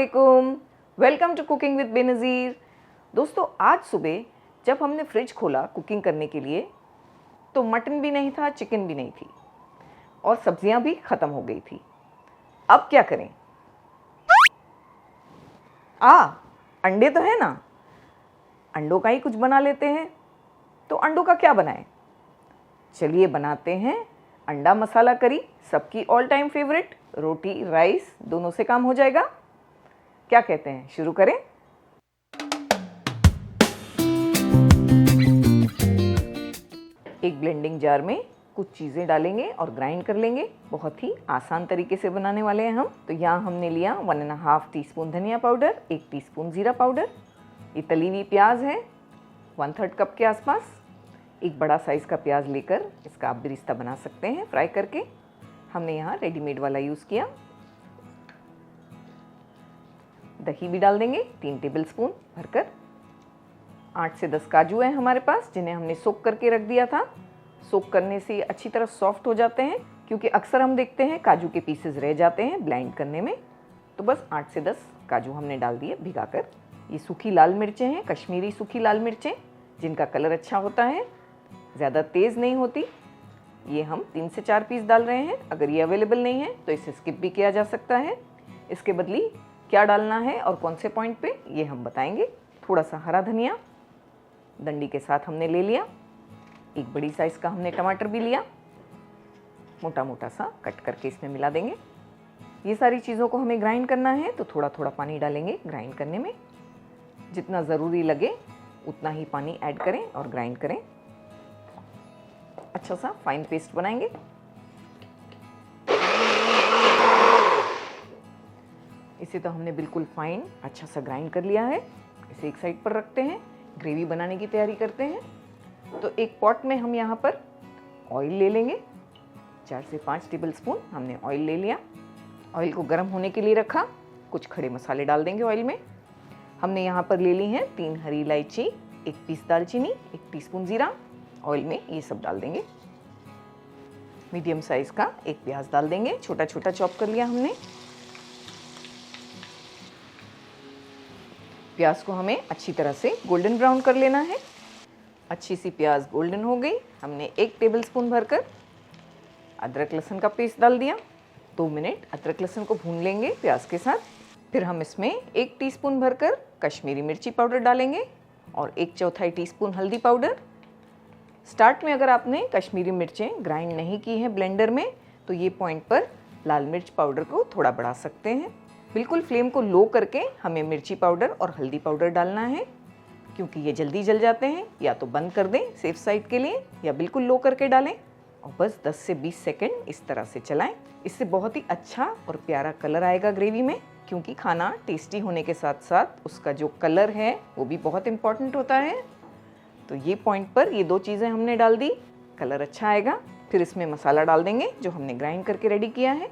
वालेकुम, welcome to cooking with Benazir. दोस्तों, आज सुबह जब हमने फ्रिज खोला कुकिंग करने के लिए तो मटन भी नहीं था, चिकन भी नहीं थी और सब्जियां भी ख़त्म हो गई थी। अब क्या करें? अंडे तो है ना, अंडों का ही कुछ बना लेते हैं। तो अंडों का क्या बनाएं? चलिए बनाते हैं अंडा मसाला करी, सबकी ऑल टाइम फेवरेट। रोटी राइस दोनों से काम हो जाएगा। क्या कहते हैं, शुरू करें? एक ब्लेंडिंग जार में कुछ चीज़ें डालेंगे और ग्राइंड कर लेंगे। बहुत ही आसान तरीके से बनाने वाले हैं हम। तो यहाँ हमने लिया 1.5 टीस्पून धनिया पाउडर, 1 टीस्पून जीरा पाउडर। ये तली हुई प्याज है 1/3 कप के आसपास। एक बड़ा साइज़ का प्याज लेकर इसका आप बिरिस्ता बना सकते हैं फ्राई करके। हमने यहाँ रेडीमेड वाला यूज़ किया। दही भी डाल देंगे 3 टेबलस्पून भरकर। 8 से 10 काजू हैं हमारे पास, जिन्हें हमने सोक करके रख दिया था। सोक करने से अच्छी तरह सॉफ्ट हो जाते हैं, क्योंकि अक्सर हम देखते हैं काजू के पीसेस रह जाते हैं ब्लेंड करने में। तो बस 8 से 10 काजू हमने डाल दिए भिगाकर। ये सूखी लाल मिर्चें हैं, कश्मीरी सूखी लाल मिर्चें, जिनका कलर अच्छा होता है, ज़्यादा तेज़ नहीं होती। ये हम 3 से 4 पीस डाल रहे हैं। अगर ये अवेलेबल नहीं है तो इसे स्किप भी किया जा सकता है। इसके बदले क्या डालना है और कौन से पॉइंट पे, ये हम बताएंगे। थोड़ा सा हरा धनिया डंडी के साथ हमने ले लिया। एक बड़ी साइज़ का हमने टमाटर भी लिया, मोटा मोटा सा कट करके इसमें मिला देंगे। ये सारी चीज़ों को हमें ग्राइंड करना है, तो थोड़ा थोड़ा पानी डालेंगे ग्राइंड करने में। जितना ज़रूरी लगे उतना ही पानी ऐड करें और ग्राइंड करें। अच्छा सा फाइन पेस्ट बनाएंगे। इसे तो हमने बिल्कुल फाइन अच्छा सा ग्राइंड कर लिया है। इसे एक साइड पर रखते हैं, ग्रेवी बनाने की तैयारी करते हैं। तो एक पॉट में हम यहाँ पर ऑयल ले लेंगे। 4 से 5 टेबलस्पून हमने ऑयल ले लिया। ऑयल को गर्म होने के लिए रखा। कुछ खड़े मसाले डाल देंगे ऑयल में। हमने यहाँ पर ले ली हैं 3 हरी इलायची, 1 पीस दालचीनी, 1 टीस्पून जीरा। ऑयल में ये सब डाल देंगे। मीडियम साइज़ का एक प्याज डाल देंगे, छोटा छोटा चॉप कर लिया हमने। प्याज को हमें अच्छी तरह से गोल्डन ब्राउन कर लेना है। अच्छी सी प्याज गोल्डन हो गई। हमने 1 टेबलस्पून भरकर अदरक लहसुन का पेस्ट डाल दिया। 2 मिनट अदरक लहसुन को भून लेंगे प्याज के साथ। फिर हम इसमें 1 टीस्पून भरकर कश्मीरी मिर्ची पाउडर डालेंगे और 1/4 टीस्पून हल्दी पाउडर। स्टार्ट में अगर आपने कश्मीरी मिर्चें ग्राइंड नहीं की हैं ब्लेंडर में, तो ये पॉइंट पर लाल मिर्च पाउडर को थोड़ा बढ़ा सकते हैं। बिल्कुल फ्लेम को लो करके हमें मिर्ची पाउडर और हल्दी पाउडर डालना है, क्योंकि ये जल्दी जल जाते हैं। या तो बंद कर दें सेफ साइड के लिए, या बिल्कुल लो करके डालें और बस 10 से 20 सेकेंड इस तरह से चलाएं। इससे बहुत ही अच्छा और प्यारा कलर आएगा ग्रेवी में, क्योंकि खाना टेस्टी होने के साथ साथ उसका जो कलर है वो भी बहुत इम्पॉर्टेंट होता है। तो ये पॉइंट पर ये 2 चीज़ें हमने डाल दी, कलर अच्छा आएगा। फिर इसमें मसाला डाल देंगे जो हमने ग्राइंड करके रेडी किया है।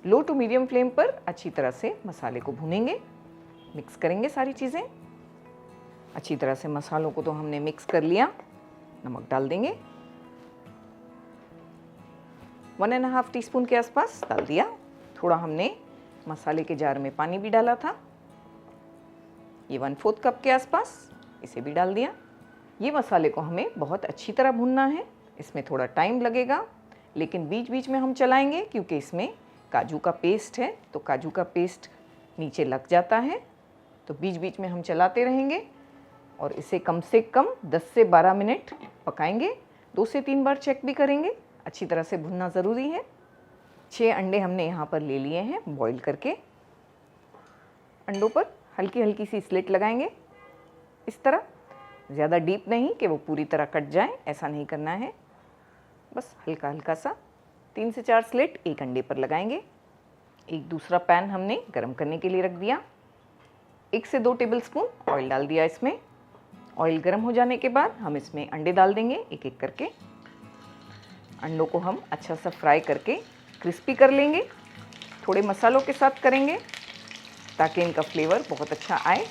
लो टू मीडियम फ्लेम पर अच्छी तरह से मसाले को भूनेंगे, मिक्स करेंगे सारी चीज़ें। अच्छी तरह से मसालों को तो हमने मिक्स कर लिया। नमक डाल देंगे 1.5 टीस्पून के आसपास डाल दिया। थोड़ा हमने मसाले के जार में पानी भी डाला था, ये 1/4 कप के आसपास, इसे भी डाल दिया। ये मसाले को हमें बहुत अच्छी तरह भूनना है। इसमें थोड़ा टाइम लगेगा, लेकिन बीच बीच में हम चलाएंगे, क्योंकि इसमें काजू का पेस्ट है, तो काजू का पेस्ट नीचे लग जाता है। तो बीच बीच में हम चलाते रहेंगे और इसे कम से कम 10 से 12 मिनट पकाएंगे। 2 से 3 बार चेक भी करेंगे, अच्छी तरह से भुनना ज़रूरी है। 6 अंडे हमने यहाँ पर ले लिए हैं बॉईल करके। अंडों पर हल्की हल्की सी स्लिट लगाएंगे इस तरह, ज़्यादा डीप नहीं कि वो पूरी तरह कट जाए, ऐसा नहीं करना है। बस हल्का हल्का सा 3 से 4 स्लिट एक अंडे पर लगाएंगे। एक दूसरा पैन हमने गरम करने के लिए रख दिया। 1 से 2 टेबलस्पून ऑयल डाल दिया इसमें। ऑयल गर्म हो जाने के बाद हम इसमें अंडे डाल देंगे एक एक करके। अंडों को हम अच्छा सा फ्राई करके क्रिस्पी कर लेंगे। थोड़े मसालों के साथ करेंगे ताकि इनका फ्लेवर बहुत अच्छा आए।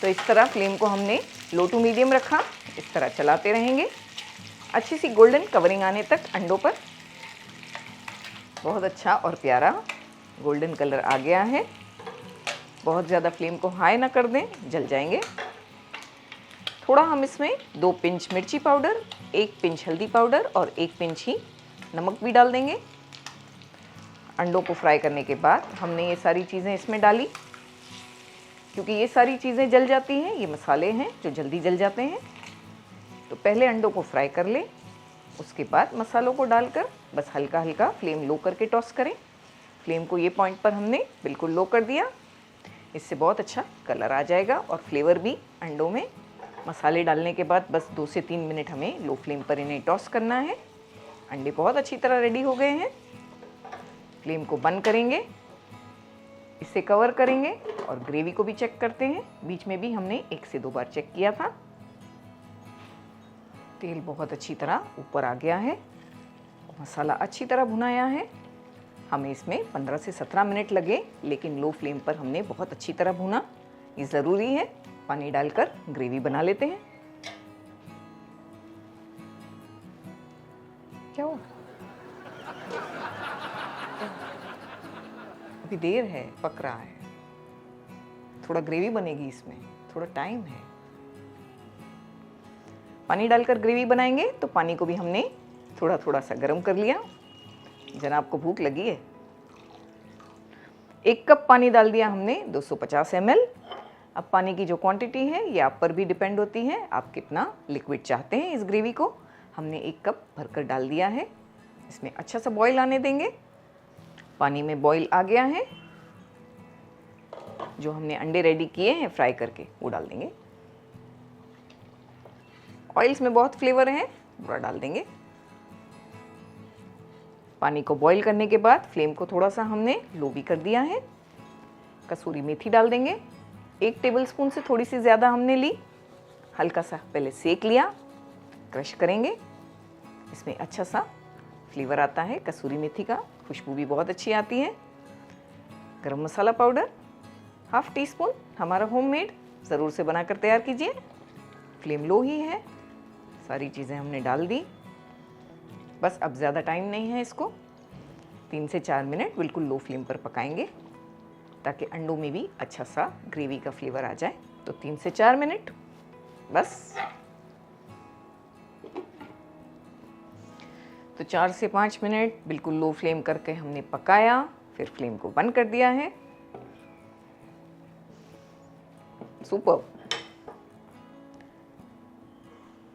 तो इस तरह फ्लेम को हमने लो टू मीडियम रखा, इस तरह चलाते रहेंगे। अच्छी सी गोल्डन कवरिंग आने तक अंडों पर। बहुत अच्छा और प्यारा गोल्डन कलर आ गया है। बहुत ज़्यादा फ्लेम को हाई ना कर दें, जल जाएंगे। थोड़ा हम इसमें 2 पिंच मिर्ची पाउडर, 1 पिंच हल्दी पाउडर और 1 पिंच ही नमक भी डाल देंगे। अंडों को फ्राई करने के बाद हमने ये सारी चीज़ें इसमें डाली, क्योंकि ये सारी चीज़ें जल जाती हैं, ये मसाले हैं जो जल्दी जल जाते हैं। तो पहले अंडों को फ्राई कर लें, उसके बाद मसालों को डालकर बस हल्का हल्का फ्लेम लो करके टॉस करें। फ्लेम को ये पॉइंट पर हमने बिल्कुल लो कर दिया। इससे बहुत अच्छा कलर आ जाएगा और फ्लेवर भी अंडों में। मसाले डालने के बाद बस 2 से 3 मिनट हमें लो फ्लेम पर इन्हें टॉस करना है। अंडे बहुत अच्छी तरह रेडी हो गए हैं। फ्लेम को बंद करेंगे, इसे कवर करेंगे और ग्रेवी को भी चेक करते हैं। बीच में भी हमने 1 से 2 बार चेक किया था। तेल बहुत अच्छी तरह ऊपर आ गया है, मसाला अच्छी तरह भुनाया है। हमें इसमें 15 से 17 मिनट लगे, लेकिन लो फ्लेम पर हमने बहुत अच्छी तरह भुना, ये ज़रूरी है। पानी डालकर ग्रेवी बना लेते हैं। क्या हुआ? अभी देर है, पक रहा है, थोड़ा ग्रेवी बनेगी, इसमें थोड़ा टाइम है। पानी डालकर ग्रेवी बनाएंगे तो पानी को भी हमने थोड़ा थोड़ा सा गर्म कर लिया। जनाब को भूख लगी है। 1 कप पानी डाल दिया हमने, 250 ml। अब पानी की जो क्वांटिटी है ये आप पर भी डिपेंड होती है, आप कितना लिक्विड चाहते हैं। इस ग्रेवी को हमने 1 कप भरकर डाल दिया है। इसमें अच्छा सा बॉईल आने देंगे। पानी में बॉईल आ गया है। जो हमने अंडे रेडी किए हैं फ्राई करके, वो डाल देंगे। ऑयल्स में बहुत फ्लेवर है, पूरा डाल देंगे। पानी को बॉईल करने के बाद फ्लेम को थोड़ा सा हमने लो भी कर दिया है। कसूरी मेथी डाल देंगे, 1 टेबलस्पून से थोड़ी सी ज़्यादा हमने ली। हल्का सा पहले सेक लिया, क्रश करेंगे। इसमें अच्छा सा फ्लेवर आता है कसूरी मेथी का, खुशबू भी बहुत अच्छी आती है। गरम मसाला पाउडर 1/2 टीस्पून, हमारा होममेड, ज़रूर से बनाकर तैयार कीजिए। फ्लेम लो ही है। सारी चीज़ें हमने डाल दी। बस अब ज़्यादा टाइम नहीं है, इसको 3 से 4 मिनट बिल्कुल लो फ्लेम पर पकाएंगे, ताकि अंडों में भी अच्छा सा ग्रेवी का फ्लेवर आ जाए। तो 3 से 4 मिनट बस। तो 4 से 5 मिनट बिल्कुल लो फ्लेम करके हमने पकाया, फिर फ्लेम को बंद कर दिया है। सुपर,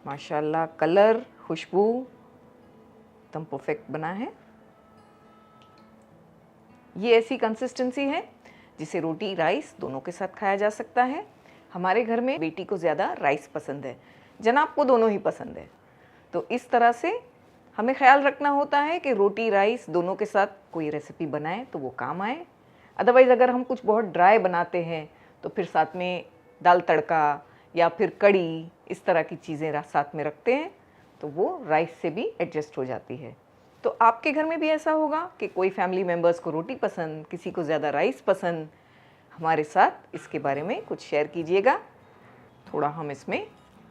माशाल्लाह, कलर, खुशबू एकदम परफेक्ट बना है। ये ऐसी कंसिस्टेंसी है जिसे रोटी राइस दोनों के साथ खाया जा सकता है। हमारे घर में बेटी को ज़्यादा राइस पसंद है, जनाब को दोनों ही पसंद है। तो इस तरह से हमें ख्याल रखना होता है कि रोटी राइस दोनों के साथ कोई रेसिपी बनाएं तो वो काम आए। अदरवाइज़ अगर हम कुछ बहुत ड्राई बनाते हैं तो फिर साथ में दाल तड़का या फिर कड़ी, इस तरह की चीज़ें साथ में रखते हैं तो वो राइस से भी एडजस्ट हो जाती है। तो आपके घर में भी ऐसा होगा कि कोई फैमिली मेम्बर्स को रोटी पसंद, किसी को ज़्यादा राइस पसंद। हमारे साथ इसके बारे में कुछ शेयर कीजिएगा। थोड़ा हम इसमें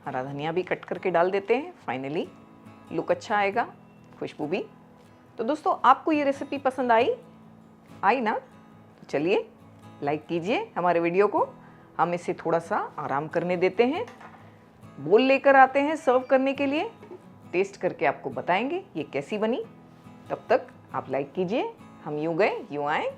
हरा धनिया भी कट करके डाल देते हैं, फाइनली लुक अच्छा आएगा, खुशबू भी। तो दोस्तों, आपको ये रेसिपी पसंद आई ना? तो चलिए लाइक कीजिए हमारे वीडियो को। हम इसे थोड़ा सा आराम करने देते हैं, बोल लेकर आते हैं सर्व करने के लिए। टेस्ट करके आपको बताएंगे ये कैसी बनी। तब तक आप लाइक कीजिए। हम यूं गए यूं आए।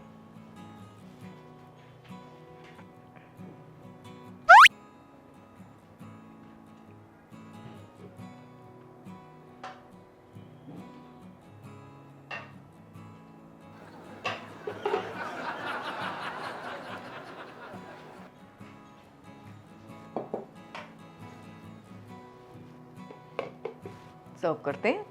सर्व करते हैं।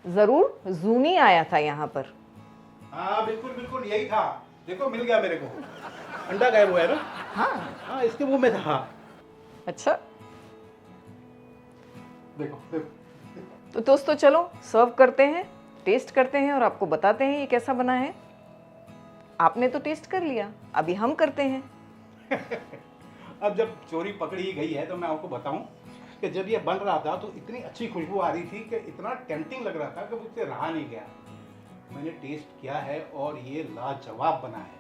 जरूर जूनी आया था यहाँ पर। हाँ बिल्कुल बिल्कुल यही था। देखो मिल गया मेरे को। अंडा गायब हुआ है ना? हाँ इसके मुंह में था। अच्छा, देखो देखो। तो दोस्तों चलो सर्व करते हैं, टेस्ट करते हैं और आपको बताते हैं ये कैसा बना है। आपने तो टेस्ट कर लिया, अभी हम करते हैं। अब जब चोरी पकड़ी गई है तो मैं आपको बताऊं कि जब ये बन रहा था तो इतनी अच्छी खुशबू आ रही थी कि इतना टेम्पटिंग लग रहा था कि मुझसे रहा नहीं गया। मैंने टेस्ट किया है और ये लाजवाब बना है।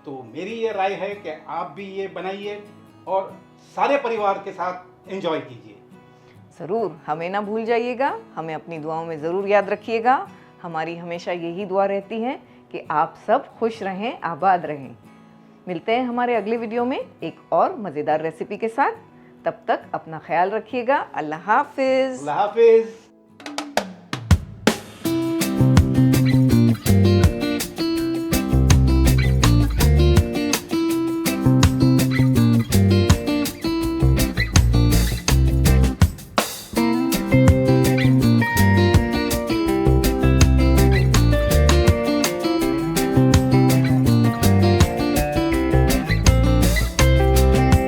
तो मेरी ये राय है कि आप भी ये बनाइए और सारे परिवार के साथ एंजॉय कीजिए। ज़रूर, हमें ना भूल जाइएगा, हमें अपनी दुआओं में ज़रूर याद रखिएगा। हमारी हमेशा यही दुआ रहती है कि आप सब खुश रहें, आबाद रहें। मिलते हैं हमारे अगले वीडियो में एक और मज़ेदार रेसिपी के साथ। तब तक अपना ख्याल रखिएगा। अल्लाह हाफिज़। अल्लाह हाफिज़।